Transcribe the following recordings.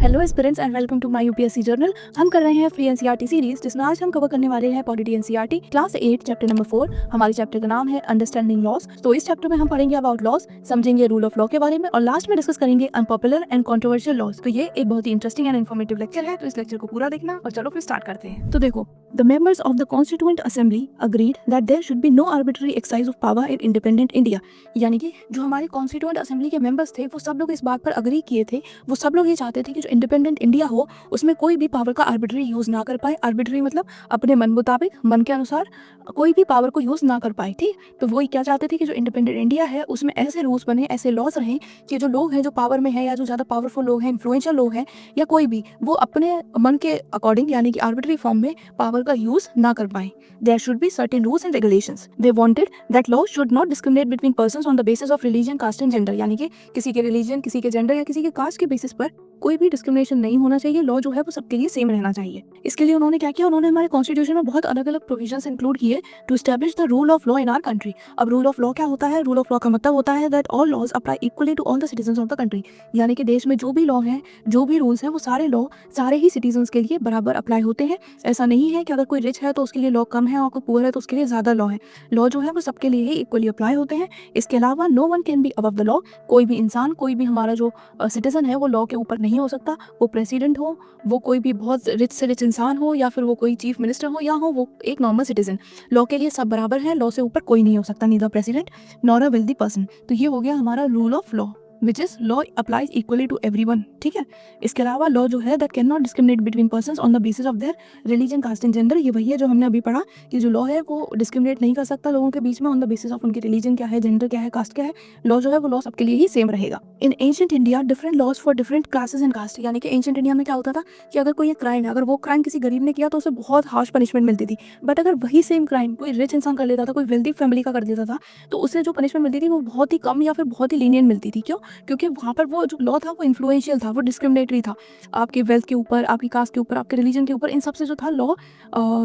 Hello aspirants and welcome to my UPSC journal. हम कर रहे हैं फ्री एनसीईआरटी सीरीज, जिसमें आज हम कवर करने वाले हैं polity NCERT class 8 chapter number 4। हमारे चैप्टर का नाम है अंडरस्टैंडिंग लॉस। तो इस चैप्टर में हम पढ़ेंगे अबाउट लॉस, समझेंगे रूल ऑफ लॉ के बारे में और लास्ट में डिस्कस करेंगे अनपॉपुलर एंड कंट्रोवर्शियल लॉस। तो ये एक बहुत ही इंटरेस्टिंग एंड इन्फॉर्मेटिव लेक्चर है, तो इस लेक्चर को पूरा देखना और चलो फिर स्टार्ट करते हैं। तो देखो, the members of the constituent assembly agreed that there should be no arbitrary exercise of power in independent India. यानी कि जो हमारे कॉन्स्टिट्यूएंट असेंबली के मेंबर्स थे वो सब लोग इस बात पर अग्री किए थे, वो सब लोग ये चाहते थे कि जो इंडिपेंडेंट इंडिया हो उसमें कोई भी पावर का आर्बिट्री यूज ना कर पाए। आर्बिट्री मतलब अपने मन मुताबिक, मन के अनुसार कोई भी पावर को यूज ना कर पाए। ठीक, तो वही क्या चाहते थे कि जो इंडिपेंडेंट इंडिया है उसमें ऐसे रूल्स बने, ऐसे लॉज रहें कि जो लोग हैं, जो पावर में है या जो ज्यादा पावरफुल लोग हैं, इन्फ्लुएंशियल लोग हैं या कोई भी, वो अपने मन के अकॉर्डिंग यानी कि आर्बिट्री फॉर्म में पावर का यूज ना कर पाए। There should be certain rules and regulations. They wanted that laws should not discriminate between persons on the basis of religion, caste and gender. यानी कि किसी के रिलीजन, किसी के जेंडर या किसी के कास्ट के बेसिस पर कोई भी डिस्क्रिमिनेशन नहीं होना चाहिए। लॉ जो है वो सबके लिए सेम रहना चाहिए। इसके लिए उन्होंने क्या किया, उन्होंने हमारे कॉन्स्टिट्यूशन में बहुत अलग अलग प्रोविजंस इंक्लूड किए to establish the rule of law in our country. अब रूल ऑफ लॉ क्या होता है? रूल ऑफ लॉ का मतलब होता है that all laws apply equally to all the citizens of the country. यानी कि देश में जो भी लॉ है, जो भी रूल्स हैं, वो सारे लॉ सारे ही सिटीजंस के लिए बराबर अप्लाई होते हैं। ऐसा नहीं है कि अगर कोई रिच है तो उसके लिए लॉ कम है और कोई पुअर है तो उसके लिए ज्यादा लॉ है। लॉ जो है वो सबके लिए ही इक्वली अप्लाई होते हैं। इसके अलावा no one can be above the law. कोई भी इंसान, कोई भी हमारा जो सिटीजन है वो लॉ के ऊपर नहीं हो सकता। वो प्रेसिडेंट हो, वो कोई भी बहुत रिच से रिच इंसान हो, या फिर वो कोई चीफ मिनिस्टर हो, या हो वो एक नॉर्मल सिटीजन, लॉ के लिए सब बराबर है। लॉ से ऊपर कोई नहीं हो सकता, neither president nor a wealthy person. तो ये हो गया हमारा rule of law, which is law applies equally to everyone. ठीक है, इसके अलावा लॉ जो है that can not discriminate between persons on the basis of their religion, caste and gender. ये वही है जो हमने अभी पढ़ा कि जो लॉ है वो डिस्क्रिमिनेट नहीं कर सकता लोगों के बीच में ऑन द बेसिस ऑफ उनकी रिलीजन क्या है, जेंडर क्या है, कास्ट क्या है। लॉ जो है वो लॉ सबके लिए ही सेम रहेगा। In ancient India different laws for different classes and caste. यानी कि एंशिएंट इंडिया में क्या होता था कि अगर कोई क्राइम है, अगर वो क्राइम किसी गरीब ने किया तो उसे बहुत हार्श पनिशमेंट मिलती थी। बट अगर वही सेम क्राइम कोई रिच इंसान कर लेता था, कोई वेल्दी फैमिली का कर देता था, तो उसे जो पनिशमेंट मिलती थी वो बहुत ही कम या फिर बहुत ही लीनियंट मिलती थी। क्यों? क्योंकि वहाँ पर वो जो लॉ था वो इन्फ्लुएंशियल था, वो डिस्क्रिमिनेटरी था। आपके वेल्थ के ऊपर, आपकी कास्ट के ऊपर, आपके रिलीजन के ऊपर, इन सब से जो था लॉ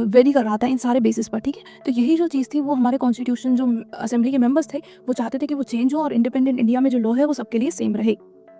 वेरी कर रहा था इन सारे बेसिस पर। ठीक है, तो यही जो चीज़ थी वो हमारे कॉन्स्टिट्यूशन जो असेंबली के मेंबर्स थे वो चाहते थे कि वो चेंज हो और इंडिपेंडेंट इंडिया में जो लॉ है वो सबके लिए सेम रहे।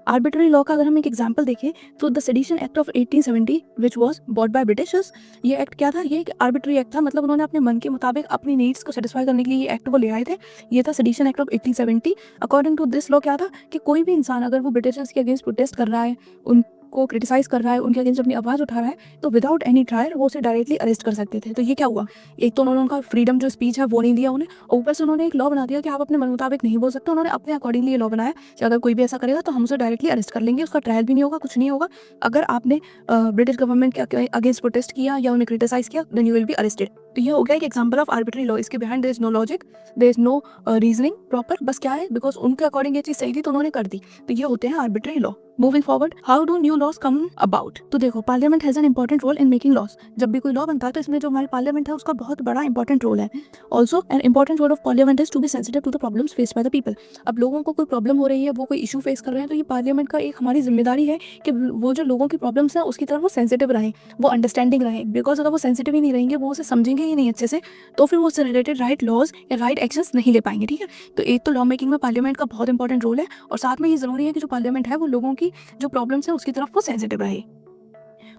आर्बिट्ररी लॉ का अगर हम एक एग्जांपल देखें तो the sedition act of 1870 which was bought by Britishers. ये एक्ट क्या था? ये एक आर्बिट्ररी एक्ट था, मतलब उन्होंने अपने मन के मुताबिक अपनी नीड्स को सेटिस्फाई करने के लिए ये एक्ट वो ले आए थे। ये था sedition act of 1870। According to this law क्या था कि कोई भी इंसान अगर वो ब्रिटिशर्स के अगेंस्ट प्रोटेस्ट कर रहा है, उनको क्रिटिसाइज कर रहा है, उनके अगेंस्ट अपनी आवाज़ उठा रहा है, तो विदाउट एनी ट्रायल वो उसे डायरेक्टली अरेस्ट कर सकते थे। तो ये क्या हुआ, एक तो उन्होंने उनका फ्रीडम जो स्पीच है वो नहीं दिया उन्हें, और ऊपर से उन्होंने एक लॉ बना दिया कि आप अपने मन मुताबिक नहीं बोल सकते। उन्होंने अपने अकॉर्डिंगली ये लॉ बनाया कि अगर कोई भी ऐसा करेगा तो हम उसे डायरेक्टली अरेस्ट कर लेंगे, उसका ट्रायल भी नहीं होगा, कुछ नहीं होगा। अगर आपने ब्रिटिश गवर्नमेंट के अगेंस्ट प्रोटेस्ट किया या उन्हें क्रिटिसाइज किया, then you will be arrested. तो ये हो गया एक एग्जांपल ऑफ आर्बिट्ररी लॉ। इसके behind there is no logic, there is no reasoning proper, बस क्या है, बिकॉज उनके अकॉर्डिंग ये चीज सही थी तो उन्होंने कर दी। तो ये होते हैं arbitrary law. Moving forward, how do new laws come about? तो देखो, parliament has an important role in making laws. जब भी कोई लॉ बनता है तो इसमें जो हमारी पार्लियामेंट है उसका बहुत बड़ा इंपॉर्टेंट रोल है। Also an important role of parliament is to be sensitive to the problems faced by the people. अब लोगों को कोई प्रॉब्लम हो रही है, वो कोई इशू फेस कर रहे हैं, तो ये पार्लियामेंट का एक हमारी जिम्मेदारी है कि वो जो लोगों की प्रॉब्लम्स है उसकी तरफ वो सेंसिटिव रहें, वो अंडरस्टैंडिंग रहें। बिकॉज अगर वो सेंसिटिव ही नहीं रहेंगे, वो उसे समझेंगे ही नहीं अच्छे से, तो फिर वो उससे रिलेटेड राइट लॉज या राइट एक्शंस नहीं ले पाएंगे। ठीक है, तो एक तो लॉ मेकिंग में पार्लियामेंट का बहुत इंपॉर्टेंट रोल है, और साथ में ये जरूरी है कि जो पार्लियामेंट है वो लोगों की जो प्रॉब्लम्स है उसकी तरफ वो सेंसिटिव रहे।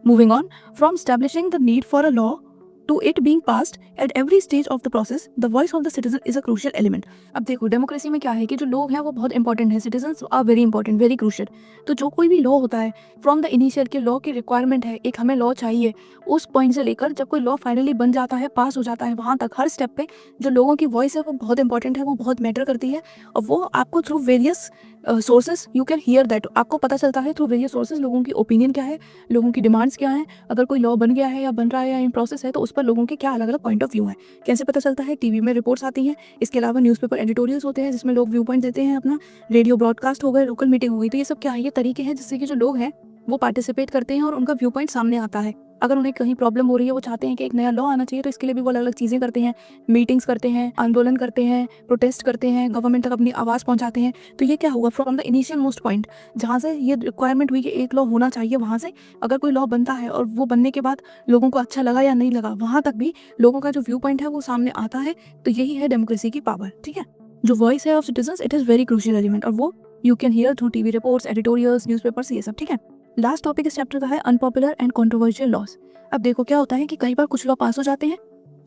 Moving on, from establishing the need for a law to it being passed at every stage of the process, the voice of the citizen is a crucial element. अब देखो, डेमोक्रेसी में क्या है कि जो लोग हैं वो बहुत इंपॉर्टेंट है, citizens are very important, very crucial. तो जो कोई भी लॉ होता है, फ्रॉम द इनिशियल के लॉ की रिक्वायरमेंट है, एक हमें लॉ चाहिए, उस पॉइंट से लेकर जब कोई लॉ फाइनली बन जाता है, पास हो जाता है, वहाँ तक हर स्टेप पे जो लोगों की वॉइस है वो बहुत इंपॉर्टेंट है, वो बहुत मैटर करती है। और वो आपको through various sources you can hear that, आपको पता चलता है थ्रू वेरियस सोर्सेज लोगों की ओपिनियन क्या है, लोगों की डिमांड्स क्या है। अगर कोई लॉ बन गया है या बन रहा है या इन प्रोसेस है तो उस पर लोगों के क्या अलग अलग पॉइंट ऑफ व्यू है, कैसे पता चलता है? टीवी में रिपोर्ट्स आती हैं, इसके अलावा न्यूज़पेपर एडिटोरियल्स होते हैं जिसमें लोग व्यू पॉइंट देते हैं अपना, रेडियो ब्रॉडकास्ट हो गए, लोकल मीटिंग हो गई। तो ये सब क्या है? ये तरीके हैं जिससे कि जो लोग हैं वो पार्टिसिपेट करते हैं और उनका व्यू पॉइंट सामने आता है। अगर उन्हें कहीं प्रॉब्लम हो रही है, वो चाहते हैं कि एक नया लॉ आना चाहिए, तो इसके लिए भी वो अलग अलग चीज़ें करते हैं, मीटिंग्स करते हैं, आंदोलन करते हैं, प्रोटेस्ट करते हैं, गवर्नमेंट तक अपनी आवाज़ पहुंचाते हैं। तो ये क्या हुआ, from the initial most point जहाँ से ये रिक्वायरमेंट हुई कि एक लॉ होना चाहिए, वहाँ से अगर कोई लॉ बनता है और वो बनने के बाद लोगों को अच्छा लगा या नहीं लगा, वहाँ तक भी लोगों का जो व्यू पॉइंट है वो सामने आता है। तो यही है डेमोक्रेसी की पावर। ठीक है, जो वॉइस है of citizens, it is very crucial element, और वो you can hear through TV reports, editorials, newspapers, ये सब। ठीक है, लास्ट टॉपिक इस चैप्टर का है अनपॉपुलर एंड कंट्रोवर्शियल लॉस। अब देखो क्या होता है कि कई बार कुछ लॉ पास हो जाते हैं,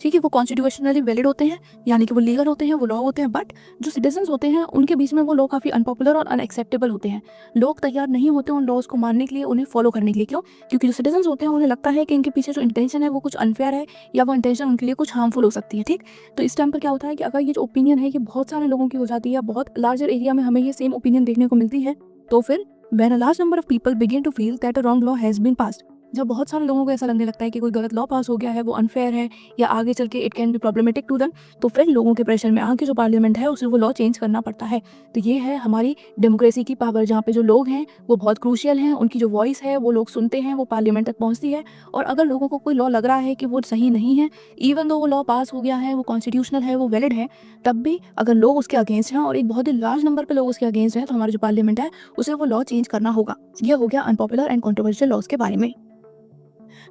ठीक है, वो कॉन्स्टिट्यूशनली वैलिड होते हैं, यानी कि वो लीगल होते हैं, वो लॉ होते हैं, बट जो सिटीजन्स होते हैं उनके बीच में वो लॉ काफ़ी अनपॉपुलर और अनएक्सेप्टेबल होते हैं। लोग तैयार नहीं होते उन लॉज को मानने के लिए, उन्हें फॉलो करने के लिए। क्यों? क्योंकि जो सिटीजन्स होते हैं उन्हें लगता है कि इनके पीछे जो इंटेंशन है वो कुछ अनफेयर है, या वो इंटेंशन उनके लिए कुछ हार्मफुल हो सकती है। ठीक, तो इस टाइम पर क्या होता है कि अगर ये जो ओपिनियन है ये बहुत सारे लोगों की हो जाती है, बहुत लार्जर एरिया में हमें ये सेम ओपिनियन देखने को मिलती है, तो फिर when a large number of people begin to feel that a wrong law has been passed, जब बहुत सारे लोगों को ऐसा लगने लगता है कि कोई गलत लॉ पास हो गया है, वो अनफेयर है, या आगे चल के it can be problematic to them, तो फिर लोगों के प्रेशर में आके जो पार्लियामेंट है उसे वो लॉ चेंज करना पड़ता है। तो ये है हमारी डेमोक्रेसी की पावर, जहाँ पे जो लोग हैं वो बहुत क्रूशियल हैं, उनकी जो वॉइस है वो लोग सुनते हैं, वो पार्लियामेंट तक पहुँचती है। और अगर लोगों को कोई लॉ लग रहा है कि वो सही नहीं है, इवन दो वो लॉ पास हो गया है, वो कॉन्स्टिट्यूशनल है, वो वैलिड है, तब भी अगर लोग उसके अगेंस्ट हैं और एक बहुत ही लार्ज नंबर पर लोग उसके अगेंस्ट हैं, तो हमारा जो पार्लियामेंट है उसे वो लॉ चेंज करना होगा। यह हो गया अनपॉपुलर एंड कंट्रोवर्शियल लॉज के बारे में।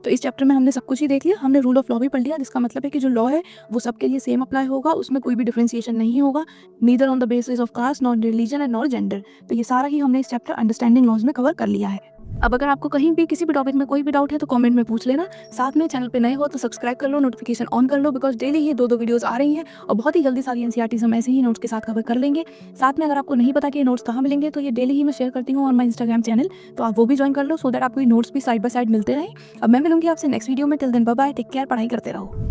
तो इस चैप्टर में हमने सब कुछ ही देख लिया, हमने रूल ऑफ लॉ भी पढ़ लिया, जिसका मतलब है कि जो लॉ है वो सबके लिए सेम अप्लाई होगा, उसमें कोई भी डिफरेंशिएशन नहीं होगा, neither on the basis of caste, not religion and not gender. तो ये सारा ही हमने इस चैप्टर अंडरस्टैंडिंग लॉज में कवर कर लिया है। अब अगर आपको कहीं भी किसी भी टॉपिक में कोई भी डाउट है तो कमेंट में पूछ लेना। साथ में चैनल पे नए हो तो सब्सक्राइब कर लो, नोटिफिकेशन ऑन कर लो, बिकॉज डेली ये दो वीडियोस आ रही हैं और बहुत ही जल्दी सारी एनसीईआरटी हम ऐसे ही नोट्स के साथ कवर कर लेंगे। साथ में अगर आपको नहीं पता कि ये नोट्स कहाँ मिलेंगे, तो ये डेली ही मैं शेयर करती हूँ ऑन माई इंस्टाग्राम चैनल, तो आप वो भी ज्वाइन कर लो, सो दैट आपको ये नोट्स भी साइड बाय साइड मिलते रहें। अब मैं मिलूंगी आपसे नेक्स्ट वीडियो में। Till then bye bye, take care, पढ़ाई करते रहो।